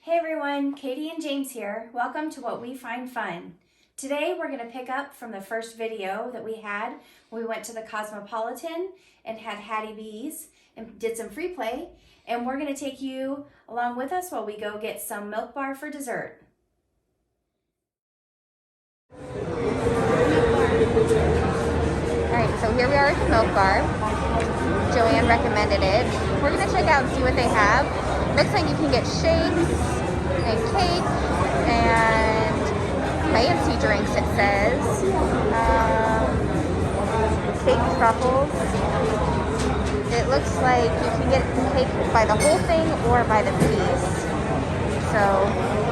Hey everyone, Katie and James here. Welcome to What We Find Fun. Today we're going to pick up from the first video that we had when we went to the Cosmopolitan and had Hattie B's and did some free play. And we're going to take you along with us while we go get some milk bar for dessert. Alright, so here we are at the milk bar. Joanne recommended it. We're going to check out and see what they have. Looks like you can get shakes and cake and fancy drinks, it says. Cake truffles. It looks like you can get cake by the whole thing or by the piece. So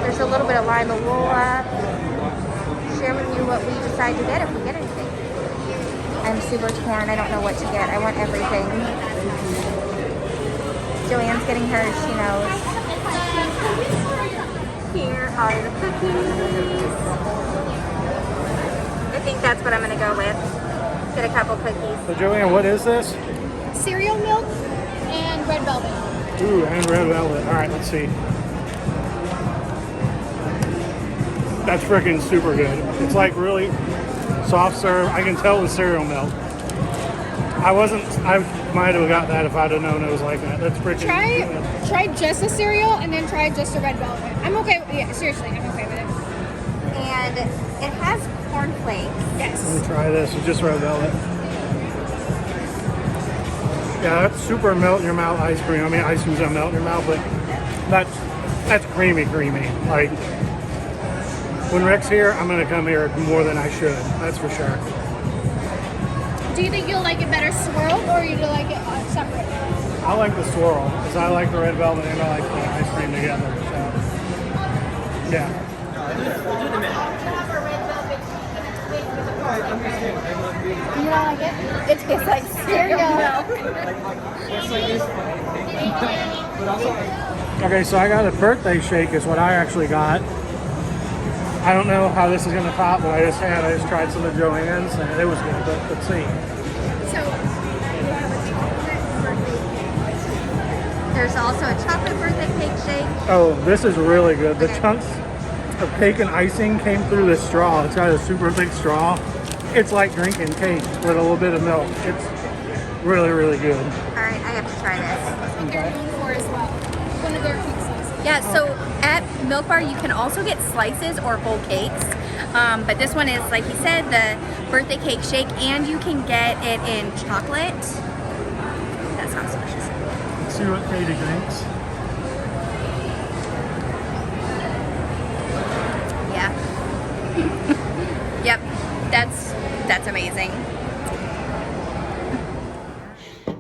there's a little bit of line, but we'll share with you what we decide to get if we get anything. I'm super torn. I don't know what to get. I want everything. Joanne's getting hers. She knows. Here are the cookies. I think that's what I'm going to go with. Get a couple cookies. So Joanne, what is this? Cereal milk and red velvet. Ooh, and red velvet. All right, let's see. That's freaking super good. It's like really soft serve. I can tell the cereal milk. I might have got that if I'd have known it was like that. That's freaking good. Try just the cereal and then try just the red velvet. I'm okay. Yeah, seriously, I'm okay with it. And it has cornflakes. Yes. Let me try this. It's just red velvet. Yeah, that's super melt in your mouth ice cream. I mean, ice cream's gonna melt in your mouth, but that's creamy. Like, when Rick's here, I'm gonna come here more than I should. That's for sure. Do you think you'll like it better swirled or you like it separate? I like the swirl because I like the red velvet and I like the ice cream together. So, yeah. You don't like it? It tastes like cereal milk. Okay, so I got a birthday shake is what I actually got. I don't know how this is going to top, but I just tried some of Joanne's and it was good, but let's see. So, There's also a chocolate birthday cake shake. Oh, this is really good. The chunks of cake and icing came through the straw. It's got a super thick straw. It's like drinking cake with a little bit of milk. It's really, really good. Alright, I have to try this. what they're known for as well. One of their cake slices. Yeah, so at Milk Bar you can also get slices or whole cakes. But this one is, like he said, the birthday cake shake, and you can get it in chocolate. That sounds delicious. Let's see what Katie drinks. Yeah. Yep, that's amazing.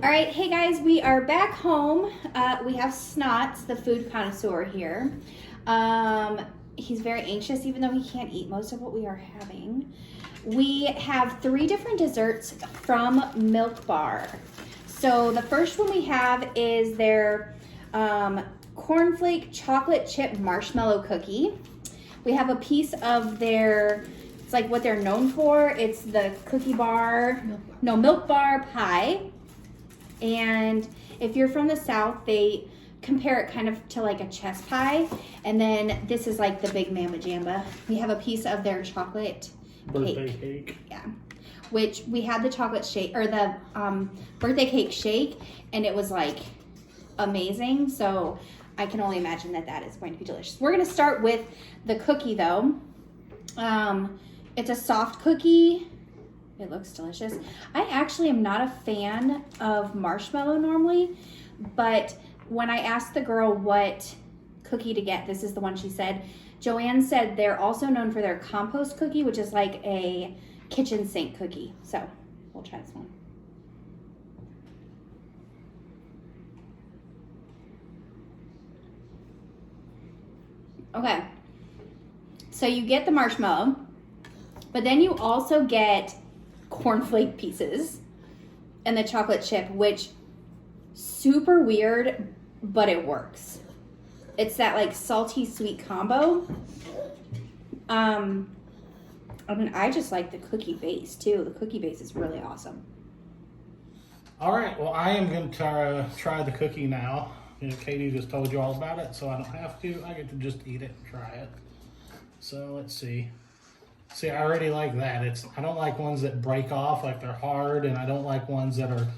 All right, hey guys, we are back home. We have Snots, the food connoisseur here. He's very anxious even though he can't eat most of what we are having. We have 3 different desserts from Milk Bar. So the first one we have is their cornflake chocolate chip marshmallow cookie. We have a piece of their, it's like what they're known for. It's the Milk Bar pie. And if you're from the South, they compare it kind of to like a chess pie. And then this is like the big mamma jamba. We have a piece of their chocolate Birthday cake. Yeah. Which we had the chocolate shake or the birthday cake shake, and it was like amazing. So I can only imagine that is going to be delicious. We're going to start with the cookie though. It's a soft cookie. It looks delicious. I actually am not a fan of marshmallow normally, but when I asked the girl what cookie to get, this is the one she said. Joanne said they're also known for their compost cookie, which is like a kitchen sink cookie. So we'll try this one. Okay, so you get the marshmallow, but then you also get cornflake pieces and the chocolate chip, which super weird, but it works. It's that like salty sweet combo. I mean, I just like the cookie base too. The cookie base is really awesome. All right, well, I am going to try the cookie now. You know, Katie just told you all about it, so I don't have to. I get to just eat it and try it. So let's see. See, I already like that. I don't like ones that break off, like they're hard, and I don't like ones that are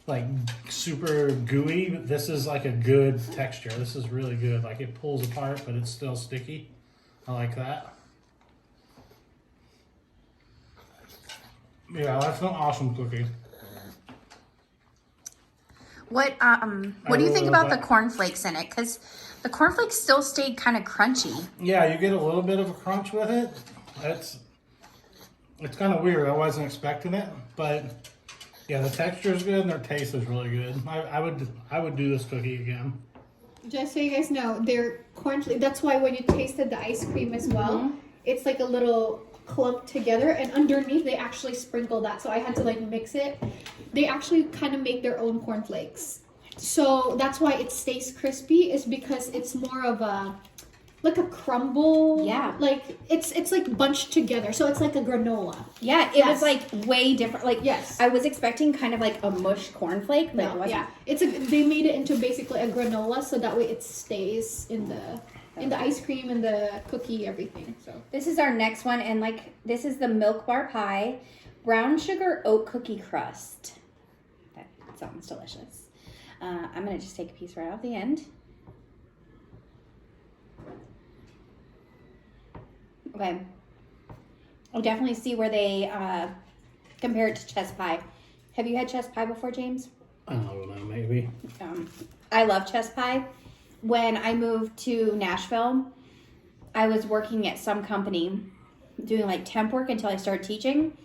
like super gooey. This is like a good texture. This is really good. Like it pulls apart, but it's still sticky. I like that. Yeah, that's an awesome cookie. What do you think about the cornflakes in it? Because the cornflakes still stayed kind of crunchy. Yeah, you get a little bit of a crunch with it. It's kind of weird. I wasn't expecting it, but yeah, the texture is good and their taste is really good. I would do this cookie again. Just so you guys know, they're that's why when you tasted the ice cream as well, it's like a little clumped together, and underneath they actually sprinkle that. So I had to like mix it. They actually kind of make their own cornflakes. So that's why it stays crispy, is because it's more of a like a crumble. Yeah. Like it's like bunched together. So it's like a granola. Yeah, it was like way different. Like, yes. I was expecting kind of like a mush cornflake, but it wasn't. Yeah. They made it into basically a granola, so that way it stays in the ice cream and the cookie, everything. So This is our next one, and like this is the Milk Bar Pie, brown sugar oat cookie crust. That sounds delicious. I'm gonna just take a piece right off the end. Okay. I definitely see where they compare it to chess pie. Have you had chess pie before, James? I don't know, maybe. I love chess pie. When I moved to Nashville, I was working at some company doing like temp work until I started teaching.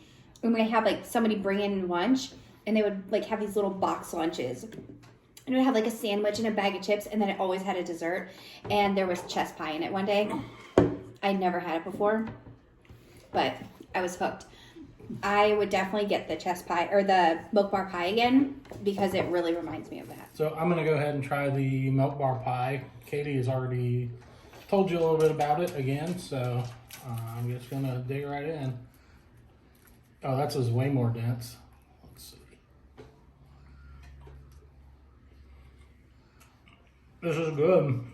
And we have like somebody bring in lunch, and they would like have these little box lunches. And it would have like a sandwich and a bag of chips, and then it always had a dessert. And there was chess pie in it one day. I'd never had it before, but I was hooked. I would definitely get the chess pie or the Milk Bar Pie again, because it really reminds me of that. So I'm going to go ahead and try the Milk Bar Pie. Katie has already told you a little bit about it again, so I'm just going to dig right in. Oh, that's just way more dense. Let's see. This is good.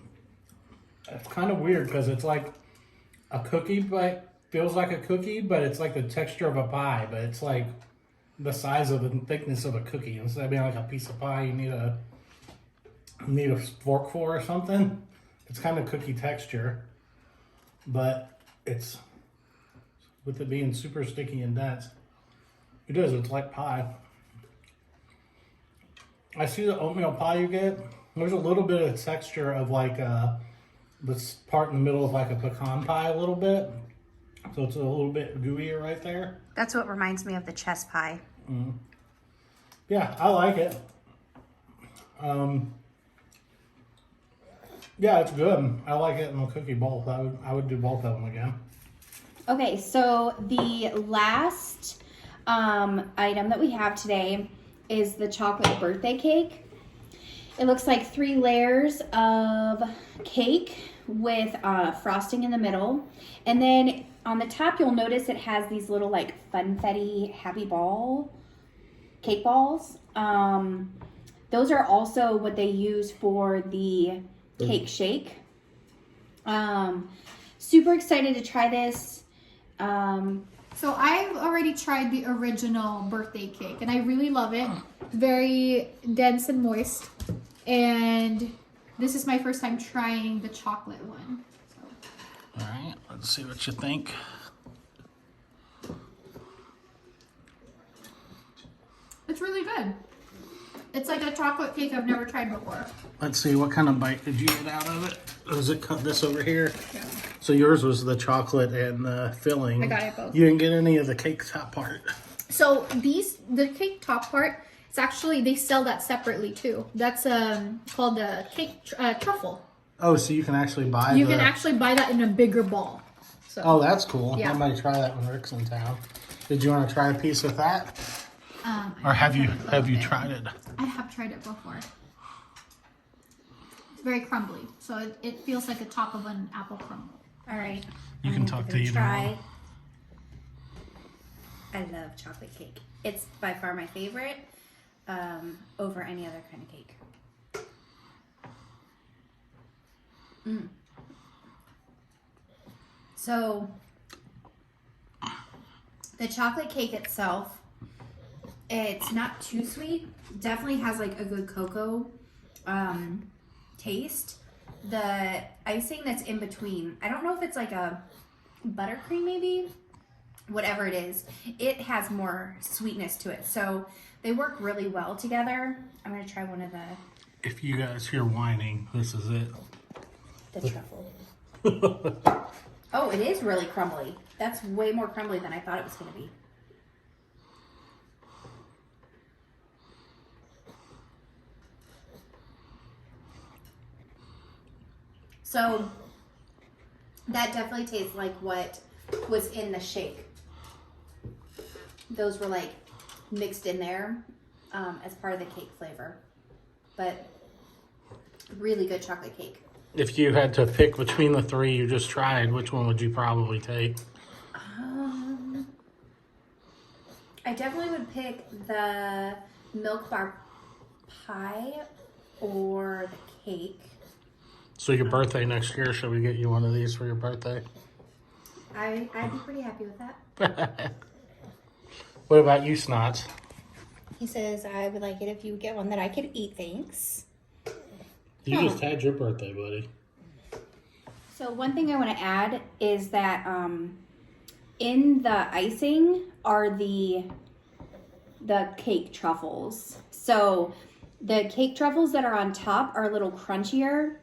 It's kind of weird because it's like a cookie, but feels like a cookie, but it's like the texture of a pie, but it's like the size of the thickness of a cookie. Instead of being like a piece of pie, you need a fork for or something. It's kind of cookie texture, but it's, with it being super sticky and dense, it is, it's like pie. I see the oatmeal pie you get. There's a little bit of texture of like this part in the middle of like a pecan pie a little bit. So it's a little bit gooier right there. That's what reminds me of the chess pie. Mm. Yeah, I like it. Yeah, it's good. I like it in a cookie both. I would do both of them again. Okay, so the last item that we have today is the chocolate birthday cake. It looks like 3 layers of cake with frosting in the middle. And then on the top, you'll notice it has these little like funfetti happy ball cake balls. Those are also what they use for the cake shake. Super excited to try this. So I've already tried the original birthday cake, and I really love it. Very dense and moist. And this is my first time trying the chocolate one. All right, let's see what you think. It's really good. It's like a chocolate cake I've never tried before. Let's see, what kind of bite did you get out of it? Was it cut this over here? Yeah. So yours was the chocolate and the filling. I got it both. You didn't get any of the cake top part. So the cake top part, it's actually, they sell that separately too. That's called the cake truffle. Oh, so you can actually buy You can actually buy that in a bigger ball. So. Oh, that's cool. Yeah. I might try that when Rick's in town. Did you want to try a piece with that? Or have you tried it? I have tried it before. It's very crumbly, so it feels like the top of an apple crumble. All right. You can talk to either one. I love chocolate cake. It's by far my favorite over any other kind of cake. So the chocolate cake itself, it's not too sweet. Definitely has like a good cocoa taste. The icing that's in between, I don't know if it's like a buttercream maybe, whatever it is, it has more sweetness to it. So they work really well together. I'm gonna try one of If you guys hear whining, this is it. the truffle. Oh, it is really crumbly. That's way more crumbly than I thought it was gonna be. So that definitely tastes like what was in the shake. Those were like mixed in there as part of the cake flavor. But really good chocolate cake. If you had to pick between the three you just tried, which one would you probably take? I definitely would pick the milk bar pie or the cake. So your birthday next year, should we get you one of these for your birthday? I'd be pretty happy with that. What about you, Snots? He says, I would like it if you get one that I could eat, thanks. You just had your birthday, buddy. So one thing I want to add is that in the icing are the cake truffles. So the cake truffles that are on top are a little crunchier.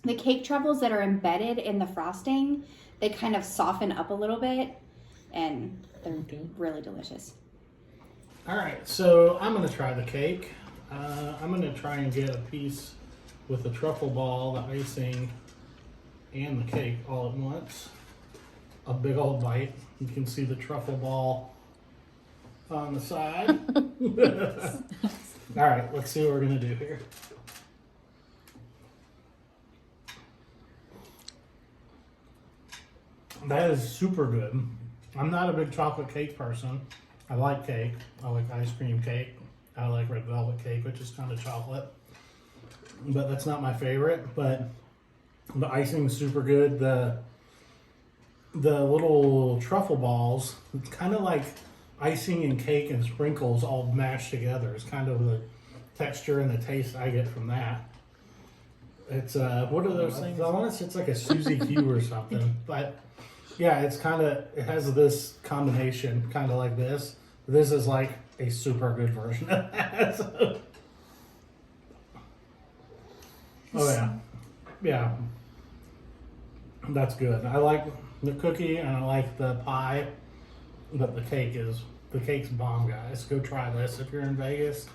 The cake truffles that are embedded in the frosting, they kind of soften up a little bit, and they're really delicious. All right, so I'm gonna try the cake. I'm gonna try and get a piece with the truffle ball, the icing, and the cake all at once. A big old bite. You can see the truffle ball on the side. All right, let's see what we're gonna do here. That is super good. I'm not a big chocolate cake person. I like cake. I like ice cream cake. I like red velvet cake, which is kind of chocolate. But that's not my favorite. But the icing is super good. The little truffle balls, it's kind of like icing and cake and sprinkles all mashed together. It's kind of the texture and the taste I get from that. It's what are those things? I want to say it's like a Suzy Q or something. But yeah, it's kind of, it has this combination, kind of like this. This is like a super good version of that. So. Oh yeah, yeah, that's good. I like the cookie and I like the pie, but the cake's bomb, guys. Go try this if you're in Vegas.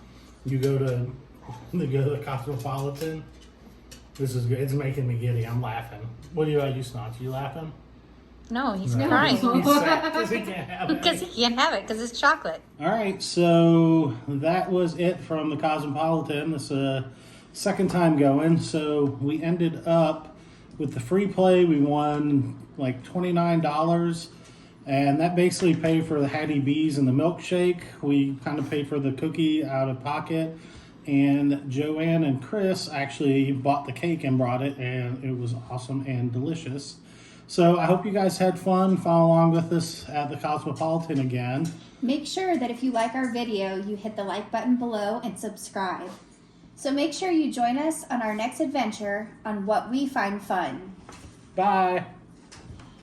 You go to the Cosmopolitan. This is good. It's making me giddy. I'm laughing. What do you Snots? You laughing? No, he's crying. He's sad because he can't have it. Because he can't have it, because it's chocolate. All right, so that was it from the Cosmopolitan. This second time going. So we ended up with the free play. We won like $29, and that basically paid for the Hattie B's and the milkshake. We kind of paid for the cookie out of pocket. And Joanne and Chris actually bought the cake and brought it, and it was awesome and delicious. So I hope you guys had fun. Follow along with us at the Cosmopolitan again. Make sure that if you like our video, you hit the like button below and subscribe. So make sure you join us on our next adventure on What We Find Fun. Bye.